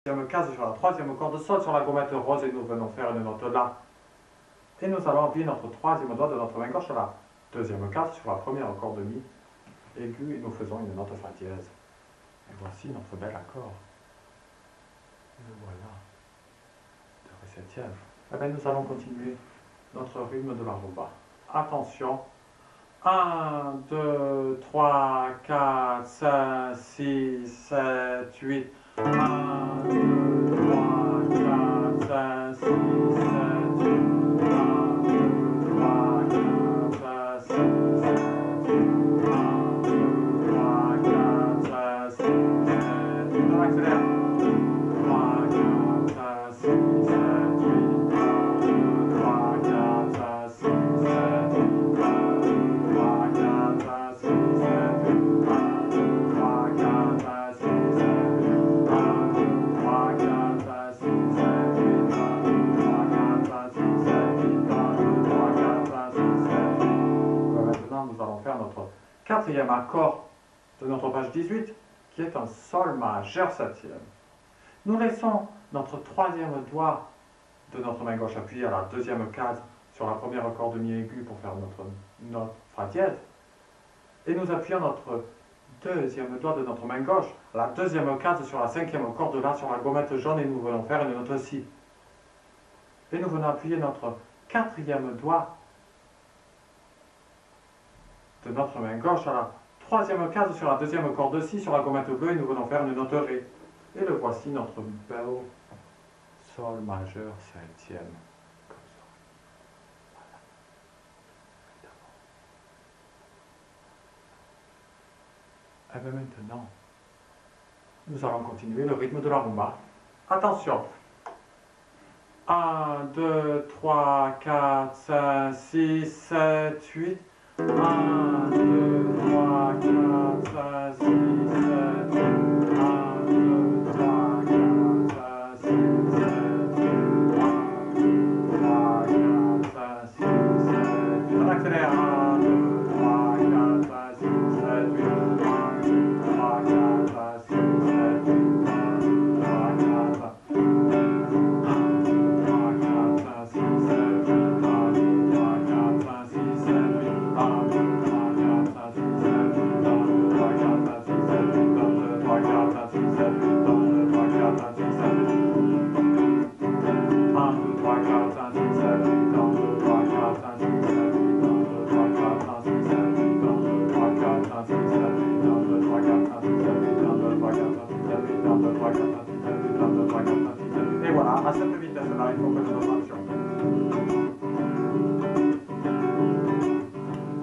deuxième case sur la troisième corde sol sur la gommette rose et nous venons faire une note là. Et nous allons appuyer notre troisième doigt de notre main gauche sur la deuxième case sur la première corde mi aiguë et nous faisons une note fa dièse. Et voici notre bel accord. Le voilà. De ré septième. Eh bien, nous allons continuer notre rythme de la rumba. Attention. 1, 2, 3, 4, 5, 6, 7, 8. 1, 2, 3, 4, 5, 6, 7, 8. 1, 2, 3, 4, 5, 6, 7, 8. 1, 2, 3, 4, 5, 6, 7, 8. On accélère. 3, 4, 5, 6, 7, 8. 1, 2, 3, 4, 5, 6, 7, 8. 1, 2, 3, 4, 5, 6, 7, 8. 1, 2, 3, 4, 5, 6, 7, 8. 1, 2, 3, 4, 5, 6, 7, 8. 1, 2, 3, 4, 5, 6, 7, 8. 1, 2, 3, 4, 5, 6, 7, 8. Maintenant, nous allons faire notre quatrième accord de notre page 18, qui est un sol majeur septième. Nous laissons notre troisième doigt de notre main gauche appuyé à la deuxième case sur la première corde mi aiguë pour faire notre note fa dièse. Et nous appuyons notre deuxième doigt de notre main gauche à la deuxième case sur la cinquième corde là sur la gommette jaune et nous venons faire une note si. Et nous venons appuyer notre quatrième doigt de notre main gauche à la troisième case sur la deuxième corde si sur la gommette bleue et nous venons faire une note ré. Et le voici notre bel sol majeur septième. Comme ça. Voilà. Et bien maintenant, nous allons continuer le rythme de la rumba. Attention. 1, 2, 3, 4, 5, 6, 7, 8. 1, 2, 3, 4, 5, 6, 7, 8. 1, 2, 3, 4, 5, 6, 7, 8. 1, 2, 3, 4, 5, 6, 7, 8. On accélère. 1, 2, 3, 4, 5, 6, 7, 8. 1, 2, 3, 4, 5, 6, 7, 8. 1, 2, 3, 4, 5. 1, 2, 3, 4, 5, 6, 7, 8. 1, 2, 3, 4, 5, 6, 7, 8. 1, 2, 3, 4, 5, 6, 7, 8. 1, 2, 3, 4, 5, 6, 7, 8. 1, 2, 3, 4, 5, 6, 7, 8. 1, 2, 3, 4, 5, 6, 7, 8. 1, 2, 3, 4, 5, 6, 7, 8. 1, 2, 3, 4, 5, 6, 7, 8. 1, 2, 3, 4, 5, 6, 7, 8. 1, 2, 3, 4, 5, 6, 7, 8. 1, 2, 3, 4, 5, 6, 7, 8. 1, 2, 3, 4, 5, 6, 7, 8. 1, 2, 3, 4, 5, 6, 7, 8. 1, 2, 3, 4, 5, 6, 7, 8. Et voilà, à cette vitesse-là, il faut que nous nous action.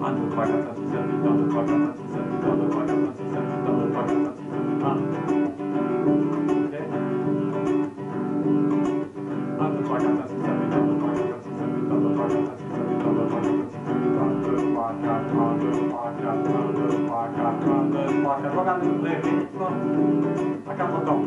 1, 2, 3, 4, 5, 6, 7, 8. 1, 2, 3, 4, 5, 6, 7, 8. 1, 2, 3, 4, 5, 6, 7, 8. 1, 2, 3, 4, 5, 6, 7, 8. 1. Ok. 1, 2, 3, 4, 5, 6, 7, 8. 1, 2, 3, 4, 5, 6, 7, 8. 1, 2, 3, 4, 5, 6, 7, 8. 1, 2, 3, 4, 5, 6, 7, 8. 1, 2, 3, 4, 1, 2, 3, 4, 1, 2, 3, 4, 1, 2, 3, 4. Regardez le vrai rythme à 4 temps.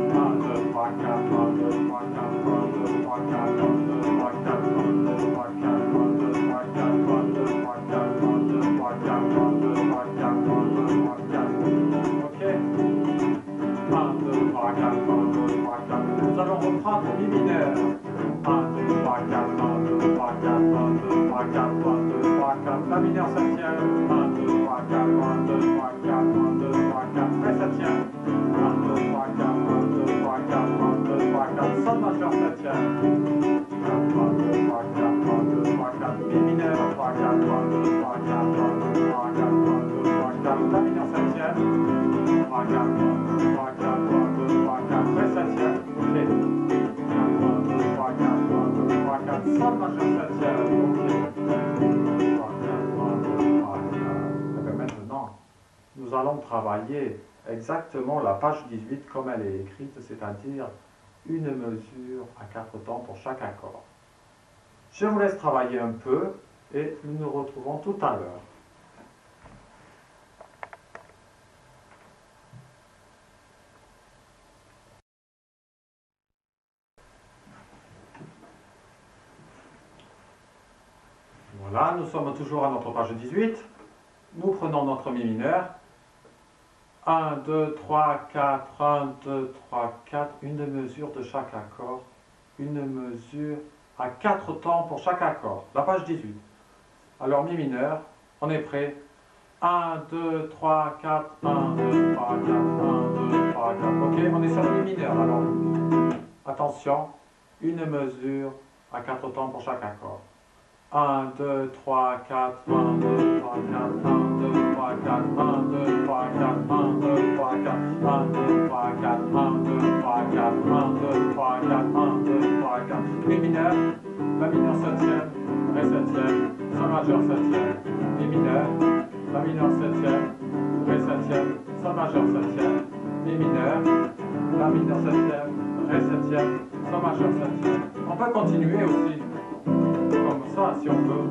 1, 2, 3, 4, 1, 2, 3, 4, 1, 2, 3, 4, 1, 2, 3, 4, 1, 2, 3, 4, 1, 2, 3, 4, 1, 2, 3, 4, 1, 2, 3, 4, 1, 2, 3, 4, 1, 2, 3, 4. Ok. 1, 2, 3, 4, 1, 2, 3, 4. Nous allons reprendre mi mineur. 1, 2, 3, 4, 1, 2, 3, 4, 1, 2, 3, 4, 1, 2, 3, 4. La mineur septième. 1, 2, 3, 4, 1, 2, 3, 4, 1, 2, 3, 4. Ré septième. 1, 2, 3, 4, 1, 2, 3, 4, 1, 2, 3, 4. Sol majeur septième. 1, 2, 3, 4, 1, 2, 3, 4. Mi mineur. 3, 4, 1, 2, 3, 4, 1, 2, 3, 4, 1, 2, 3, 4. La mineur septième. 3, 4, 1, 2, 3, 4, 1, 2, 3, 4. Ré septième. Ok. 1, 2, 3, 4, 1, 2, 3, 4. Sol majeur septième. Ok. 3, 4, 1, 2, 3, 4. Et bien maintenant, nous allons travailler exactement la page 18 comme elle est écrite, c'est-à-dire une mesure à 4 temps pour chaque accord. Je vous laisse travailler un peu et nous nous retrouvons tout à l'heure. Voilà, nous sommes toujours à notre page 18. Nous prenons notre mi mineur 1, 2, 3, 4, 1, 2, 3, 4, une mesure de chaque accord, une mesure à 4 temps pour chaque accord. La page 18. Alors mi mineur, on est prêt. 1, 2, 3, 4, 1, 2, 3, 4, 1, 2, 3, 4. Ok, on est sur le mi mineur. Alors, attention, une mesure à 4 temps pour chaque accord. 1, 2, 3, 4, 1, 2, 3, 4, 1, 2, 3, 4, 1, 2, 3, 4, 1, 2, 3, 4, 1, 2, 3, 4, 1, 2, 3, 4, 1, 2, 3, 4, 1, 2, 3, 4. Mi mineur, la mineur septième, ré septième, sol majeur septième, mi mineur, la mineur septième, ré septième, sol majeur septième, mi mineur, la mineur septième, ré septième, sol majeur septième. On peut continuer aussi comme ça si on veut.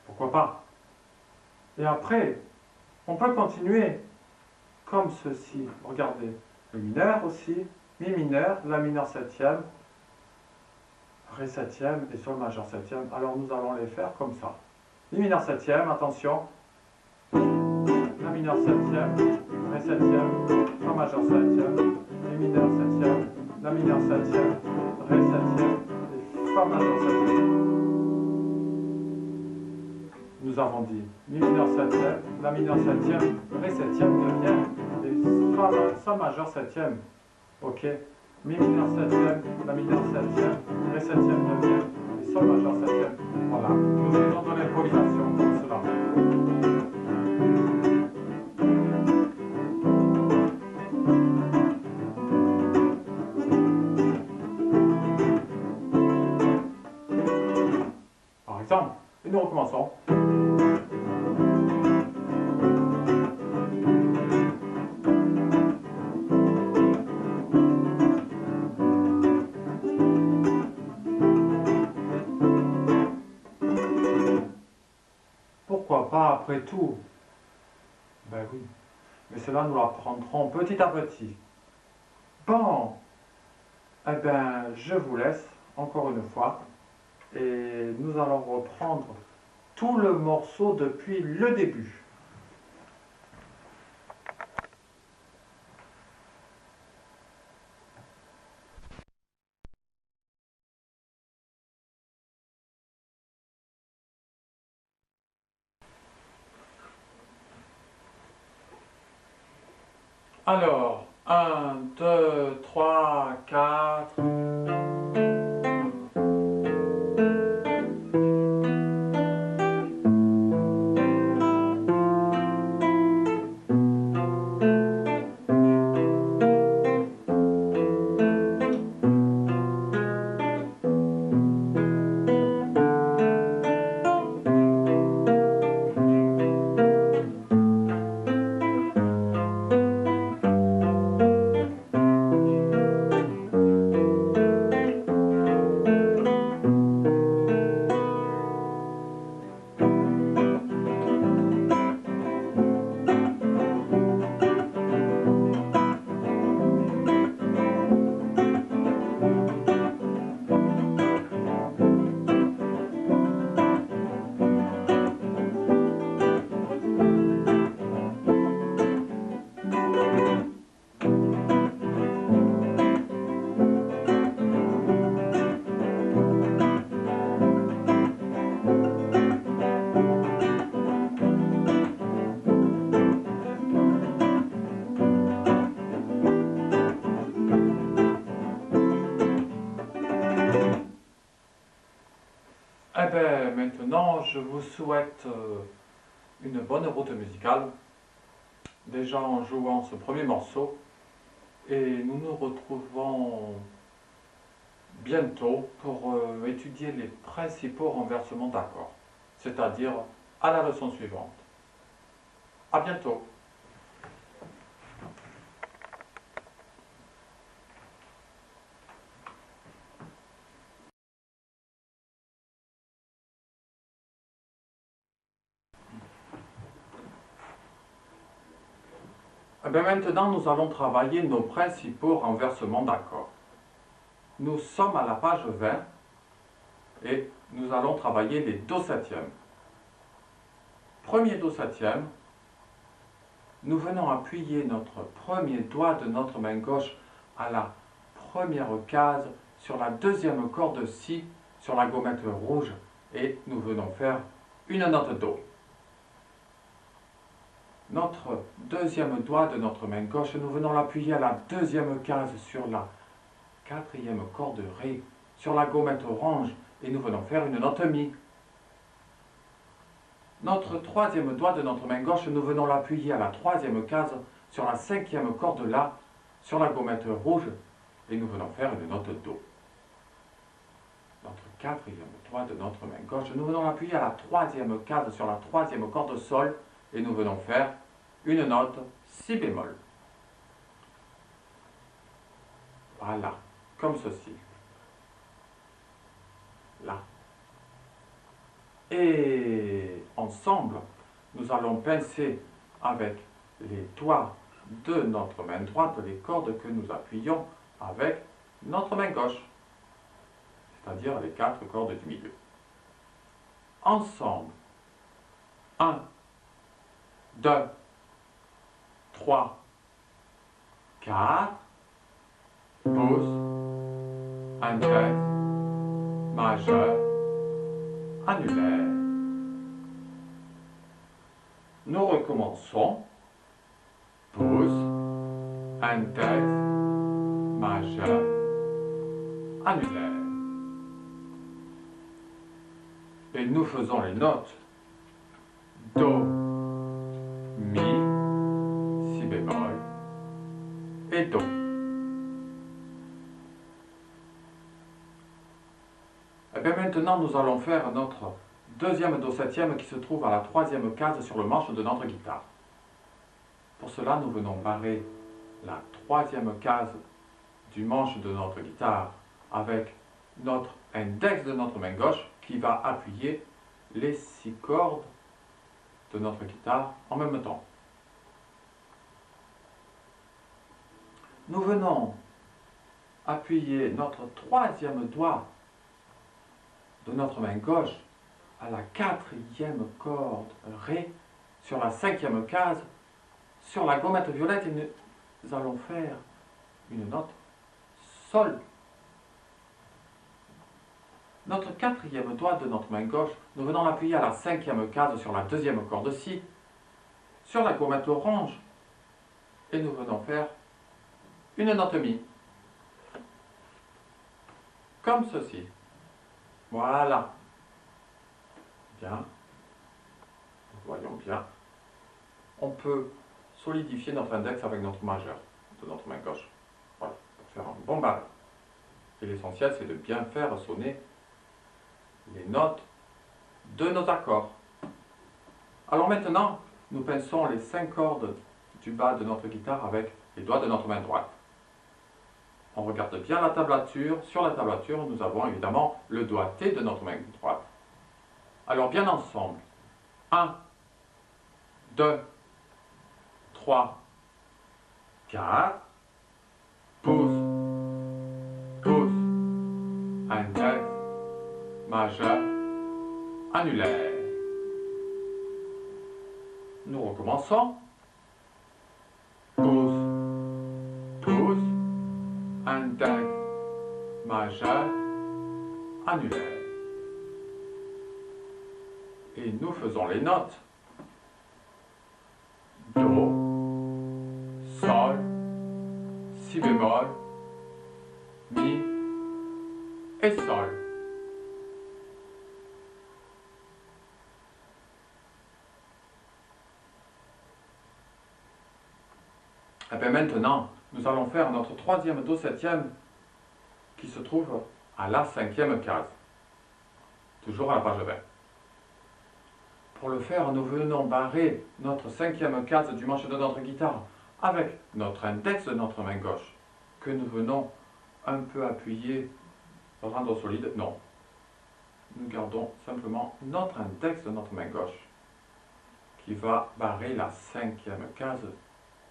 Pourquoi pas? Et après, on peut continuer comme ceci. Regardez, le mineur aussi, mi mineur, la mineur septième, ré septième et sol majeur septième. Alors nous allons les faire comme ça. Mi mineur septième, attention. La mineur septième, ré septième, sol majeur septième, mi mineur septième, la mineur septième, ré septième et sol majeur septième. Nous avons dit mi mineur septième, la mineur septième, ré septième, neuvième et sol majeur septième. Ok, mi mineur septième, la mineur septième, ré septième, neuvième et sol majeur septième. Voilà, nous faisons de l'improvisation comme cela. Par exemple, et nous recommençons. Pourquoi pas après tout? Ben oui, mais cela nous l'apprendrons petit à petit. Bon, eh bien, je vous laisse encore une fois et nous allons reprendre tout le morceau depuis le début. Alors, un, 2, 3, 4. Eh bien, maintenant, je vous souhaite une bonne route musicale, déjà en jouant ce premier morceau, et nous nous retrouvons bientôt pour étudier les principaux renversements d'accords, c'est-à-dire à la leçon suivante. À bientôt. Eh bien, maintenant, nous allons travailler nos principaux renversements d'accords. Nous sommes à la page 20 et nous allons travailler les do septièmes. Premier do septième, nous venons appuyer notre premier doigt de notre main gauche à la première case sur la deuxième corde Si sur la gommette rouge et nous venons faire une note Do. Notre deuxième doigt de notre main gauche, nous venons l'appuyer à la deuxième case sur la quatrième corde Ré sur la gommette orange et nous venons faire une note Mi. Notre troisième doigt de notre main gauche, nous venons l'appuyer à la troisième case sur la cinquième corde La sur la gommette rouge et nous venons faire une note Do. Notre quatrième doigt de notre main gauche, nous venons l'appuyer à la troisième case sur la troisième corde Sol et nous venons faire une note Si bémol. Voilà, comme ceci. Là. Et ensemble, nous allons pincer avec les doigts de notre main droite les cordes que nous appuyons avec notre main gauche, c'est-à-dire les 4 cordes du milieu. Ensemble, 1, 2, 3, 4, pouce, index, majeur, annulaire. Nous recommençons. Pouce, index, majeur, annulaire. Et nous faisons les notes Do, Mi, Si bémol et Do. Et bien maintenant, nous allons faire notre deuxième Do septième qui se trouve à la troisième case sur le manche de notre guitare. Pour cela, nous venons barrer la troisième case du manche de notre guitare avec notre index de notre main gauche qui va appuyer les 6 cordes de notre guitare en même temps. Nous venons appuyer notre troisième doigt de notre main gauche à la quatrième corde Ré sur la cinquième case sur la gommette violette et nous allons faire une note Sol. Notre quatrième doigt de notre main gauche, nous venons l'appuyer à la cinquième case sur la deuxième corde Si, sur la gommette orange, et nous venons faire une note Mi. Comme ceci. Voilà. Bien. Voyons bien. On peut solidifier notre index avec notre majeur de notre main gauche. Voilà, pour faire un bon barré. Et l'essentiel, c'est de bien faire sonner les notes de nos accords. Alors maintenant, nous pinçons les 5 cordes du bas de notre guitare avec les doigts de notre main droite. On regarde bien la tablature. Sur la tablature, nous avons évidemment le doigt T de notre main droite. Alors bien ensemble. 1, 2, 3, 4, pouce, pouce, index, majeur, annulaire. Nous recommençons. Pouce, pouce, index, majeur, annulaire. Et nous faisons les notes. Do, Sol, Si bémol, Mi et Sol. Et bien maintenant, nous allons faire notre troisième Do septième qui se trouve à la cinquième case, toujours à la page 20. Pour le faire, nous venons barrer notre cinquième case du manche de notre guitare avec notre index de notre main gauche, que nous venons un peu appuyer, rendre solide. Non, nous gardons simplement notre index de notre main gauche, qui va barrer la cinquième case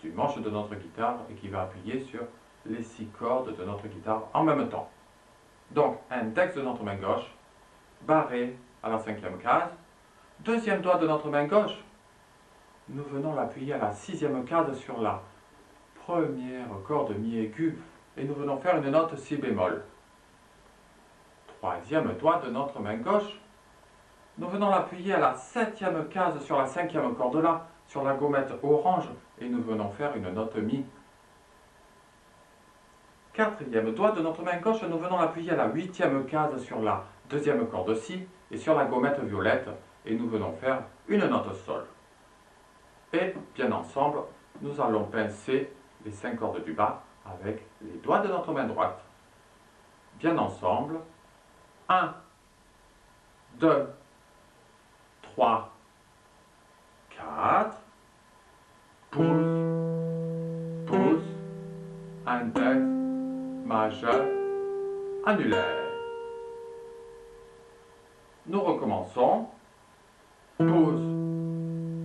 du manche de notre guitare et qui va appuyer sur les 6 cordes de notre guitare en même temps. Donc, index de notre main gauche, barré à la 5e case, deuxième doigt de notre main gauche, nous venons l'appuyer à la 6e case sur la première corde mi aiguë et nous venons faire une note si bémol. Troisième doigt de notre main gauche, nous venons l'appuyer à la 7e case sur la 5e corde là, sur la gommette orange, et nous venons faire une note mi. Quatrième doigt de notre main gauche, nous venons l'appuyer à la 8e case sur la 2e corde si, et sur la gommette violette, et nous venons faire une note sol. Et bien ensemble, nous allons pincer les 5 cordes du bas avec les doigts de notre main droite. Bien ensemble, 1, 2, 3, 4, pouce, pouce, index, majeur, annulaire. Nous recommençons. Pouce,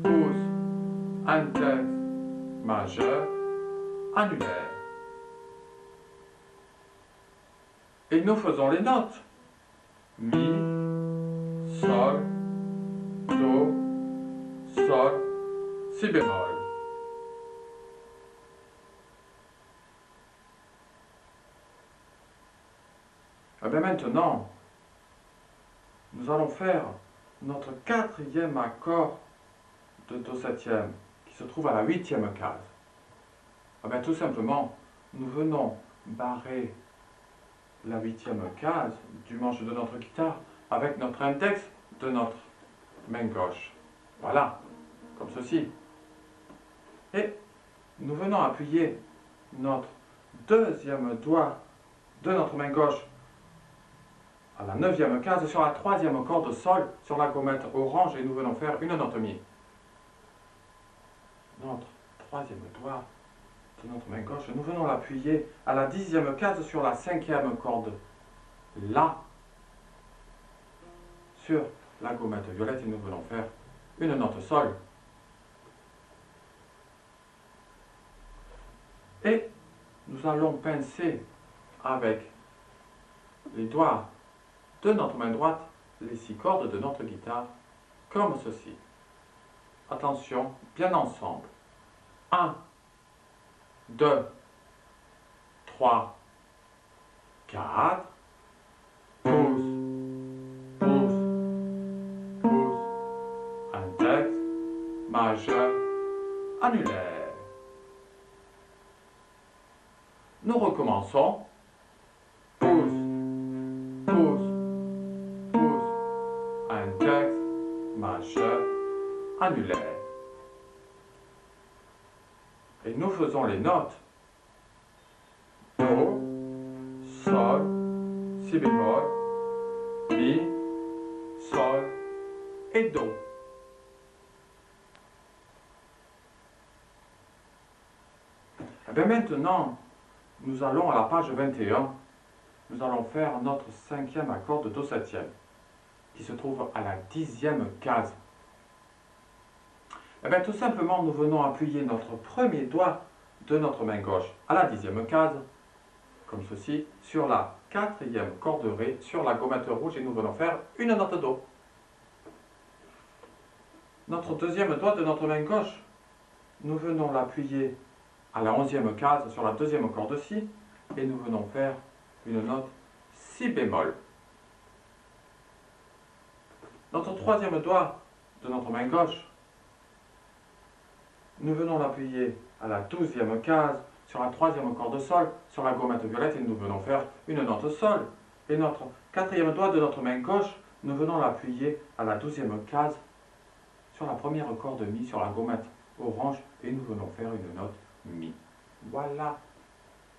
pouce, index, majeur, annulaire. Et nous faisons les notes. Mi, sol, do, sol, si bémol. Et bien maintenant, nous allons faire notre 4e accord de Do septième qui se trouve à la 8e case. Et bien tout simplement, nous venons barrer la 8e case du manche de notre guitare avec notre index de notre main gauche. Voilà, comme ceci. Et nous venons appuyer notre 2e doigt de notre main gauche à la 9e case sur la 3e corde sol sur la gommette orange et nous venons faire une note mi. Notre 3e doigt de notre main gauche, nous venons l'appuyer à la 10e case sur la 5e corde la sur la gommette violette et nous venons faire une note sol. Et nous allons pincer avec les doigts de notre main droite les 6 cordes de notre guitare comme ceci. Attention, bien ensemble. 1, 2, 3, 4, pouce, pouce, pouce, index, majeur, annulaire. Nous recommençons. Pouce, pouce, pouce, index, majeur, annulaire. Et nous faisons les notes. Do, sol, si bémol, mi, sol et do. Et bien maintenant, nous allons à la page 21. Nous allons faire notre 5e accord de Do septième qui se trouve à la 10e case. Et bien tout simplement, nous venons appuyer notre premier doigt de notre main gauche à la 10e case, comme ceci, sur la 4e corde Ré, sur la gommette rouge et nous venons faire une note Do. Notre deuxième doigt de notre main gauche, nous venons l'appuyer à la 11e case sur la 2e corde Si et nous venons faire une note Si bémol. Notre troisième doigt de notre main gauche, nous venons l'appuyer à la 12e case sur la 3e corde Sol, sur la gommette violette et nous venons faire une note Sol. Et notre quatrième doigt de notre main gauche, nous venons l'appuyer à la 12e case sur la première corde Mi sur la gommette orange et nous venons faire une note Mi. Voilà,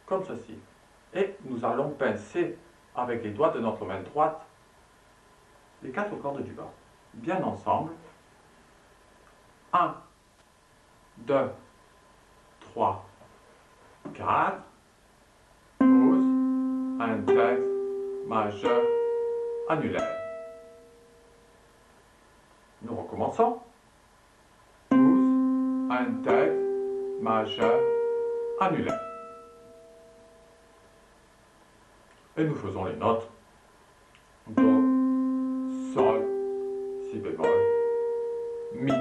comme ceci. Et nous allons pincer avec les doigts de notre main droite les 4 cordes du bas, bien ensemble. 1, 2, 3, 4, pouce, index, majeur, annulaire. Nous recommençons. Pouce, index, majeur, annulaire. Et nous faisons les notes Do, Sol, Si bémol, Mi.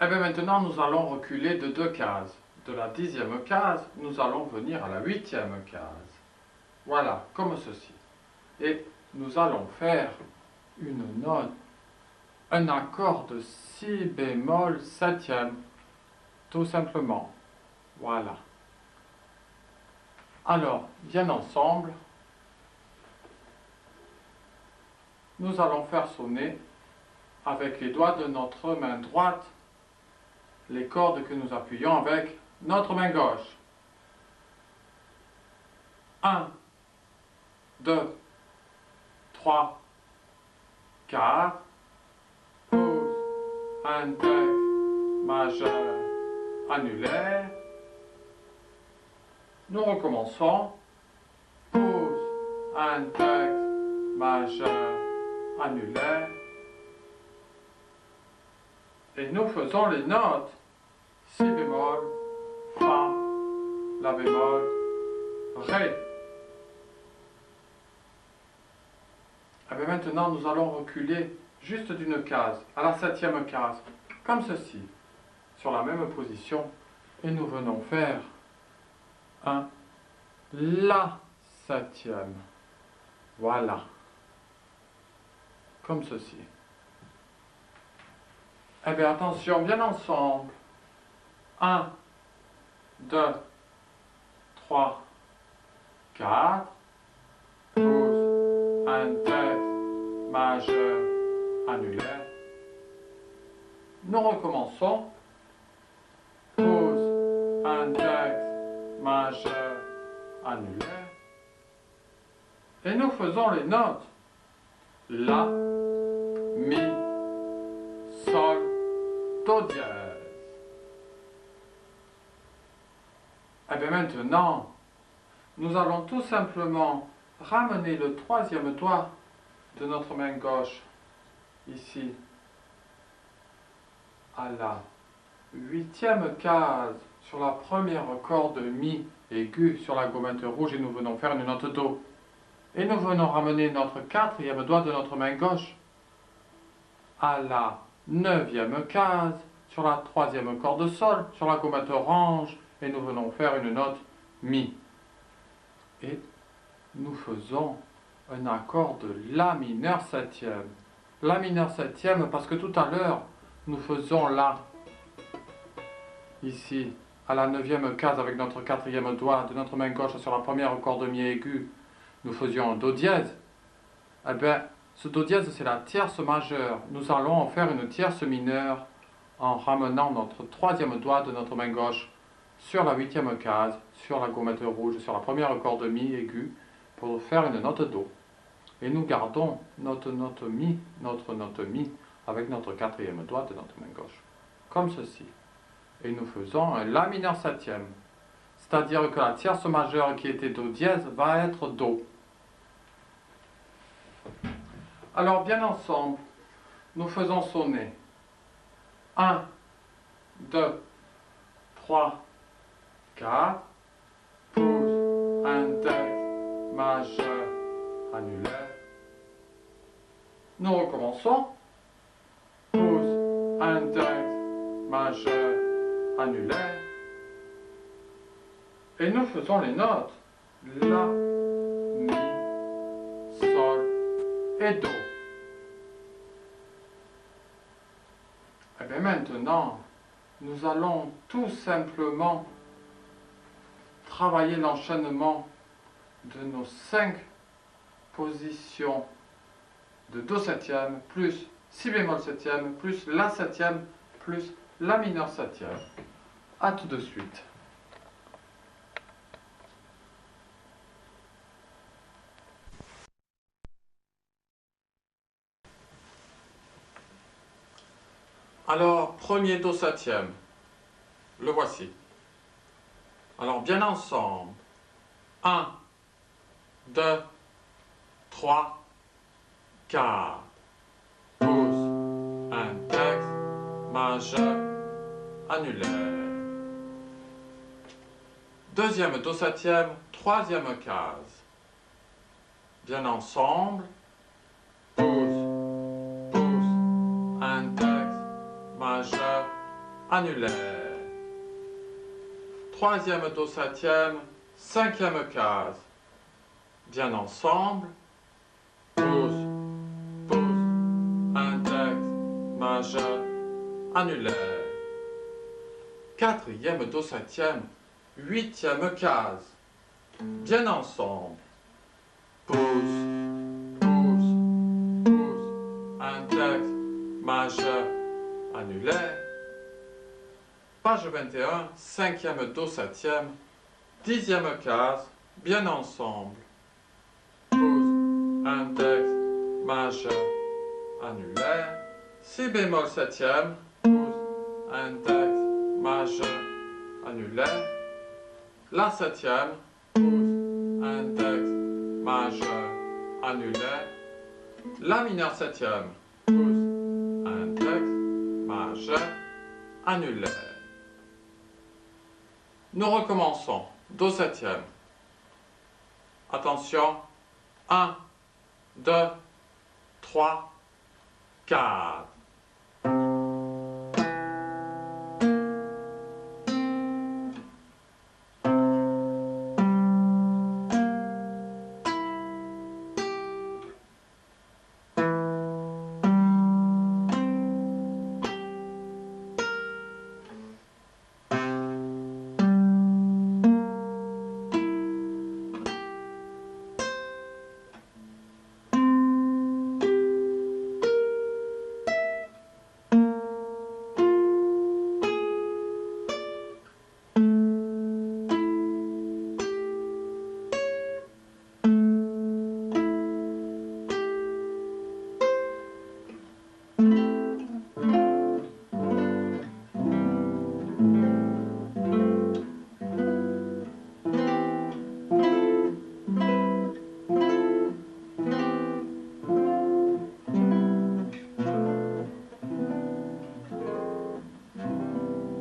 Et bien maintenant, nous allons reculer de 2 cases. De la 10e case, nous allons venir à la 8e case. Voilà, comme ceci. Et nous allons faire une note, un accord de Si bémol 7e, tout simplement. Voilà. Alors, bien ensemble, nous allons faire sonner avec les doigts de notre main droite les cordes que nous appuyons avec notre main gauche. 1, 2, 3, 4, pause, index, majeur, annulaire. Nous recommençons. Pause, index, majeur, annulaire. Et nous faisons les notes Si bémol, Fa, La bémol, Ré. Et bien maintenant, nous allons reculer juste d'une case, à la 7e case, comme ceci, sur la même position. Et nous venons faire un La 7e. Voilà. Comme ceci. Eh bien, attention, bien ensemble. 1, 2, 3, 4. Pause, index, majeur, annulaire. Nous recommençons. Pause, index, majeur, annulaire. Et nous faisons les notes. La, Mi, Sol, Do dièse. Et bien maintenant, nous allons tout simplement ramener le 3e doigt de notre main gauche, ici, à la 8e case, sur la première corde Mi aiguë sur la gommette rouge, et nous venons faire une note Do. Et nous venons ramener notre 4e doigt de notre main gauche à la 9e case, sur la 3e corde Sol, sur la gommette orange, et nous venons faire une note Mi. Et nous faisons un accord de La mineur 7e. La mineur 7e parce que tout à l'heure, nous faisons La, ici, à la 9e case avec notre 4e doigt de notre main gauche sur la première corde Mi aiguë, nous faisions un Do dièse. Eh bien, ce Do dièse, c'est la tierce majeure. Nous allons en faire une tierce mineure en ramenant notre 3e doigt de notre main gauche sur la 8e case, sur la gommette rouge, sur la première corde Mi aiguë, pour faire une note Do. Et nous gardons notre note Mi avec notre 4e doigt de notre main gauche, comme ceci. Et nous faisons un La mineur 7e, c'est-à-dire que la tierce majeure qui était Do dièse va être Do. Alors bien ensemble, nous faisons sonner 1, 2, 3, 4, pause, index, majeur, annulaire. Nous recommençons. Pause, index, majeur, annulaire. Et nous faisons les notes La, Mi, Sol et Do. Et bien maintenant, nous allons tout simplement travailler l'enchaînement de nos 5 positions de Do 7e plus Si bémol 7e plus La 7e plus La mineur 7e. A tout de suite. Alors, premier Do 7e, le voici. Alors, bien ensemble. 1, 2, 3, 4. Pouce, index, majeur, annulaire. Deuxième do septième, troisième case. Bien ensemble. Pouce, pouce, index, majeur, annulaire. Troisième do septième, cinquième case. Bien ensemble. Pouce, pouce, index, majeur, annulaire. Quatrième do septième, huitième case. Bien ensemble. Pouce, pouce, pouce, index, majeur, annulaire. Page 21, cinquième do septième, dixième case, bien ensemble. Pouce, index, majeur, annulaire. Si bémol septième, pouce, index, majeur, annulaire. La septième, pouce, index, majeur, annulaire. La mineure septième, pouce, index, majeur, annulaire. Nous recommençons. Do septième. Attention. 1, 2, 3, 4.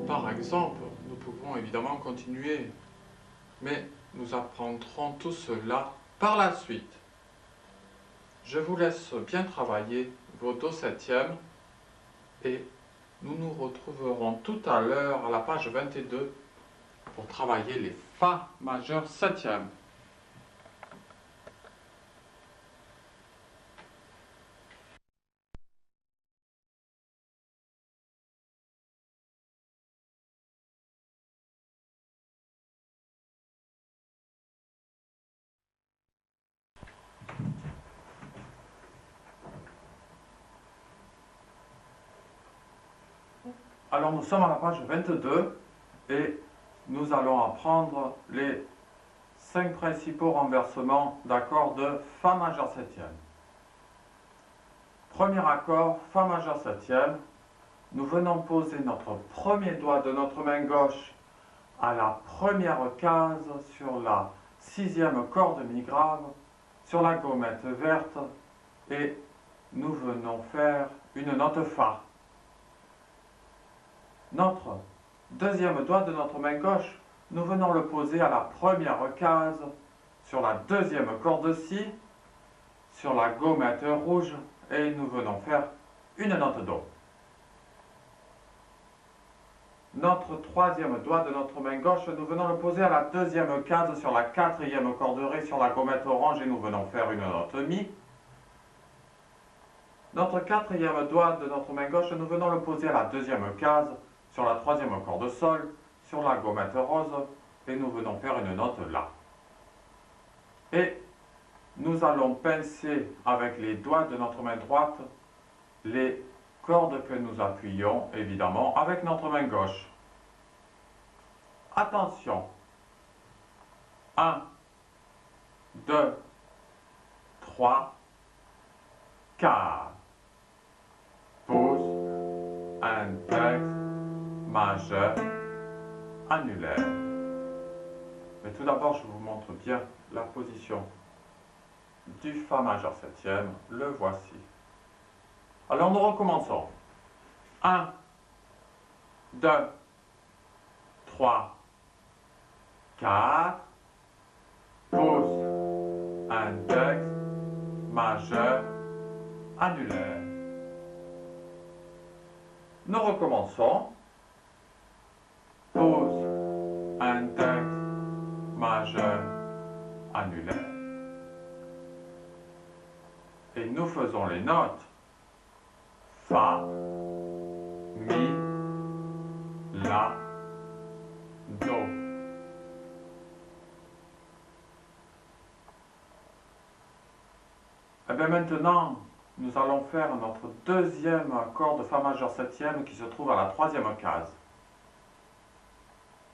Par exemple, nous pouvons évidemment continuer, mais nous apprendrons tout cela par la suite. Je vous laisse bien travailler vos do septièmes et nous nous retrouverons tout à l'heure à la page 22 pour travailler les fa majeurs septièmes. Alors nous sommes à la page 22 et nous allons apprendre les 5 principaux renversements d'accords de Fa majeur septième. Premier accord, Fa majeur septième. Nous venons poser notre premier doigt de notre main gauche à la première case sur la sixième corde mi grave, sur la gommette verte, et nous venons faire une note Fa. Notre deuxième doigt de notre main gauche, nous venons le poser à la première case sur la deuxième corde Si, sur la gommette rouge, et nous venons faire une note Do. Notre troisième doigt de notre main gauche, nous venons le poser à la deuxième case sur la quatrième corde Ré sur la gommette orange et nous venons faire une note Mi. Notre quatrième doigt de notre main gauche, nous venons le poser à la deuxième case sur la troisième corde Sol, sur la gommette rose et nous venons faire une note La. Et nous allons pincer avec les doigts de notre main droite les cordes que nous appuyons évidemment avec notre main gauche. Attention. 1, 2, 3, 4. Pouce, index, majeur, annulaire. Mais tout d'abord, je vous montre bien la position du Fa majeur septième, le voici. Alors nous recommençons. 1, 2, 3, 4, pouce, index, majeur, annulaire. Nous recommençons. Pouce, index, majeur, annulaire. Et nous faisons les notes Fa, Mi, La, Do. Et bien maintenant, nous allons faire notre deuxième accord de Fa majeur septième qui se trouve à la troisième case.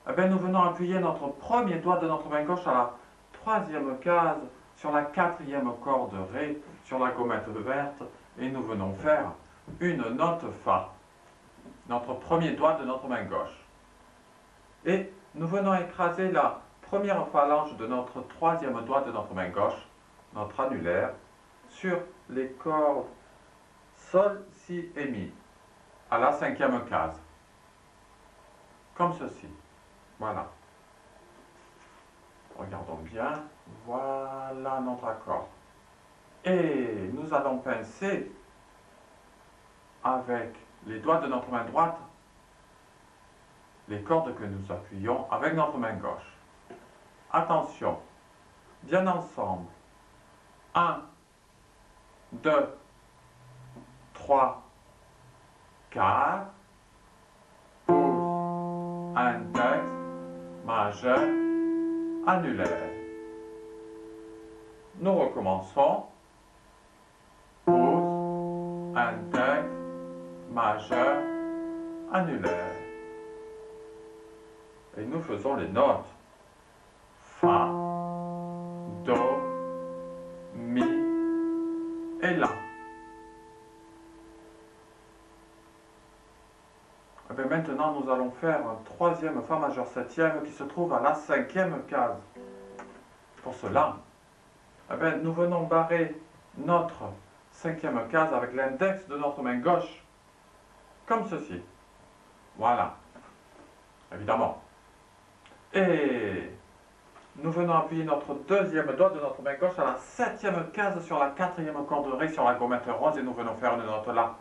Eh bien, nous venons appuyer notre premier doigt de notre main gauche à la troisième case sur la quatrième corde Ré sur la gommette verte et nous venons faire une note Fa, notre premier doigt de notre main gauche. Et nous venons écraser la première phalange de notre troisième doigt de notre main gauche, notre annulaire, sur les cordes Sol, Si et Mi, à la cinquième case, comme ceci. Voilà. Regardons bien. Voilà notre accord. Et nous allons pincer avec les doigts de notre main droite les cordes que nous appuyons avec notre main gauche. Attention, bien ensemble. 1, 2, 3, 4, pouce, index, majeur, annulaire. Nous recommençons. Pouce, index, majeur, annulaire. Et nous faisons les notes Fa, Do, Mi et La. Et bien maintenant, nous allons faire un troisième Fa majeur septième qui se trouve à la cinquième case. Pour cela, eh bien, nous venons barrer notre cinquième case avec l'index de notre main gauche, comme ceci. Voilà, évidemment. Et nous venons appuyer notre deuxième doigt de notre main gauche à la septième case sur la quatrième corde Ré sur la gommette rose et nous venons faire une note là.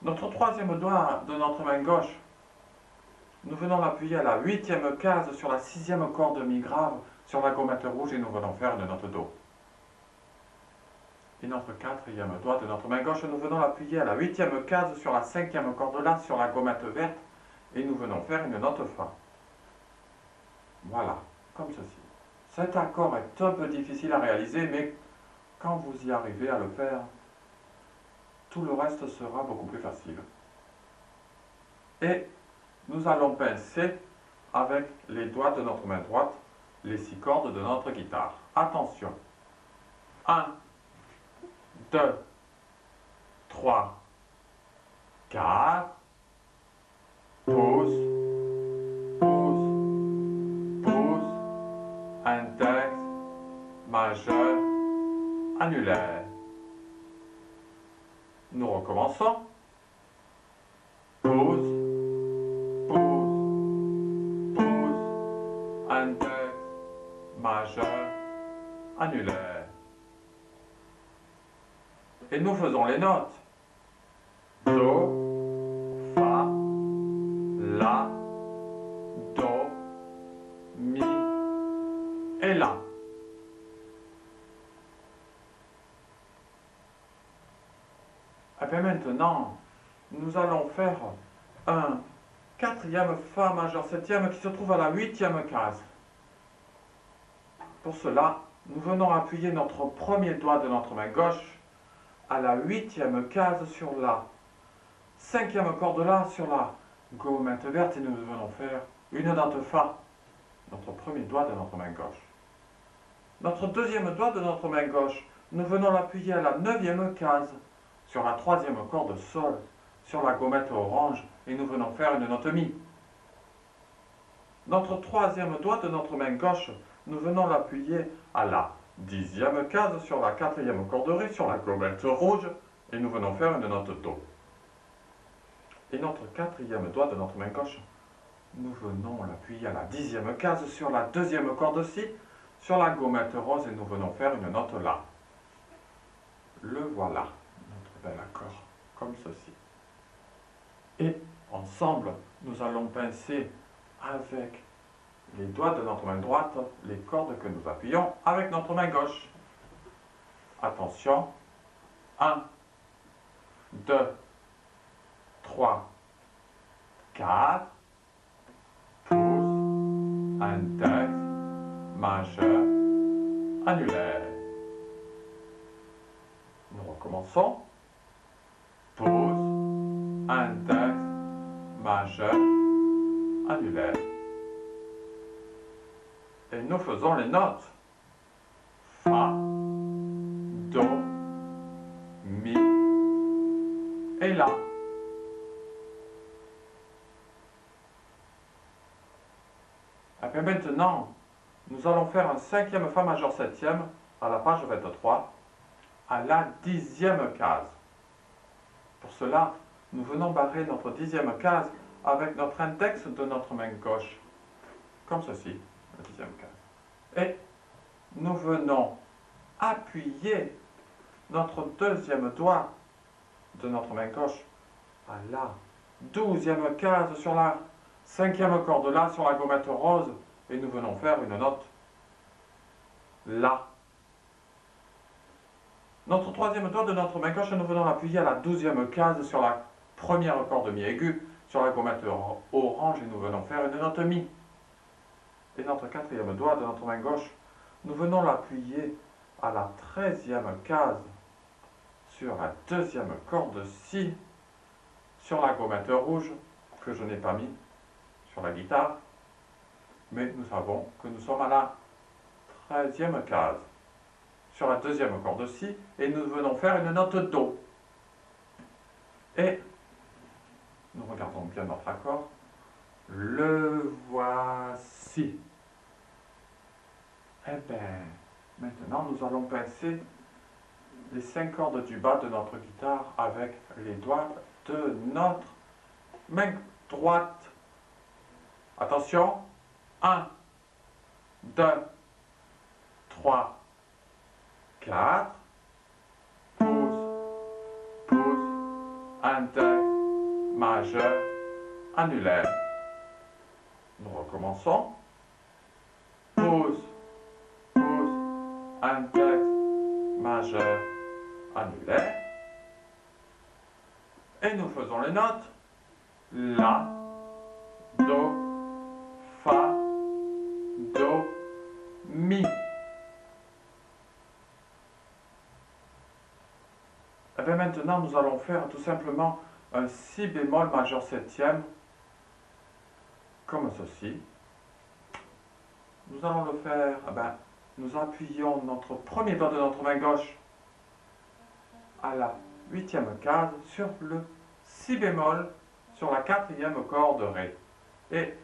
Notre troisième doigt de notre main gauche, nous venons l'appuyer à la huitième case sur la sixième corde Mi grave sur la gommette rouge et nous venons faire une note Do. Et notre quatrième doigt de notre main gauche, nous venons l'appuyer à la huitième case sur la cinquième corde La sur la gommette verte et nous venons faire une note Fa. Voilà, comme ceci. Cet accord est un peu difficile à réaliser, mais quand vous y arrivez à le faire, tout le reste sera beaucoup plus facile. Et nous allons pincer avec les doigts de notre main droite les 6 cordes de notre guitare. Attention. 1, 2, 3, 4, pouce, pouce, pouce, index, majeur, annulaire. Nous recommençons. Pouce, pouce, pouce, index, majeur, annulaire. Et nous faisons les notes. Do, Fa, La, Do, Mi et La. Et bien maintenant, nous allons faire un quatrième Fa majeur septième qui se trouve à la huitième case. Pour cela, nous venons appuyer notre premier doigt de notre main gauche à la huitième case sur la cinquième corde là sur la gommette verte et nous venons faire une note Fa, notre premier doigt de notre main gauche. Notre deuxième doigt de notre main gauche, nous venons l'appuyer à la neuvième case sur la troisième corde Sol, sur la gommette orange, et nous venons faire une note Mi. Notre troisième doigt de notre main gauche, nous venons l'appuyer à la 10e case sur la 4e corde Ré sur la gommette rouge et nous venons faire une note Do. Et notre 4e doigt de notre main gauche, nous venons l'appuyer à la 10e case sur la 2e corde Si sur la gommette rose et nous venons faire une note La. Le voilà, notre bel accord, comme ceci. Et ensemble, nous allons pincer avec les doigts de notre main droite les cordes que nous appuyons avec notre main gauche. Attention, 1, 2, 3, 4, pouce, index, majeur, annulaire. Nous recommençons. Pouce, index, majeur, annulaire. Et nous faisons les notes. Fa, Do, Mi et La. Et bien maintenant, nous allons faire un 5e Fa majeur 7e à la page 23, à la 10e case. Pour cela, nous venons barrer notre 10e case avec notre index de notre main gauche, comme ceci, la 10e case. Et nous venons appuyer notre 2e doigt de notre main gauche à la 12e case sur la 5e corde La sur la gommette rose et nous venons faire une note La. Notre 3e doigt de notre main gauche, nous venons l'appuyer à la 12e case sur la 1re corde Mi aiguë sur la gommette orange et nous venons faire une note Mi. Et notre 4e doigt de notre main gauche, nous venons l'appuyer à la 13e case sur la 2e corde Si sur la gommette rouge que je n'ai pas mis sur la guitare, mais nous savons que nous sommes à la 13e case sur la 2e corde Si et nous venons faire une note Do. Et nous regardons bien notre accord. Le voici. Eh bien, maintenant nous allons pincer les 5 cordes du bas de notre guitare avec les doigts de notre main droite. Attention, 1, 2, 3, 4, pouce, index, majeur, annulaire. Nous recommençons. Pouce, index, majeur, annulaire. Et nous faisons les notes. La, Do, Fa, Do, Mi. Et bien maintenant, nous allons faire tout simplement un Si bémol majeur 7e, comme ceci. Nous allons le faire, nous appuyons notre premier doigt de notre main gauche à la 8e case sur le Si bémol sur la 4e corde Ré. Et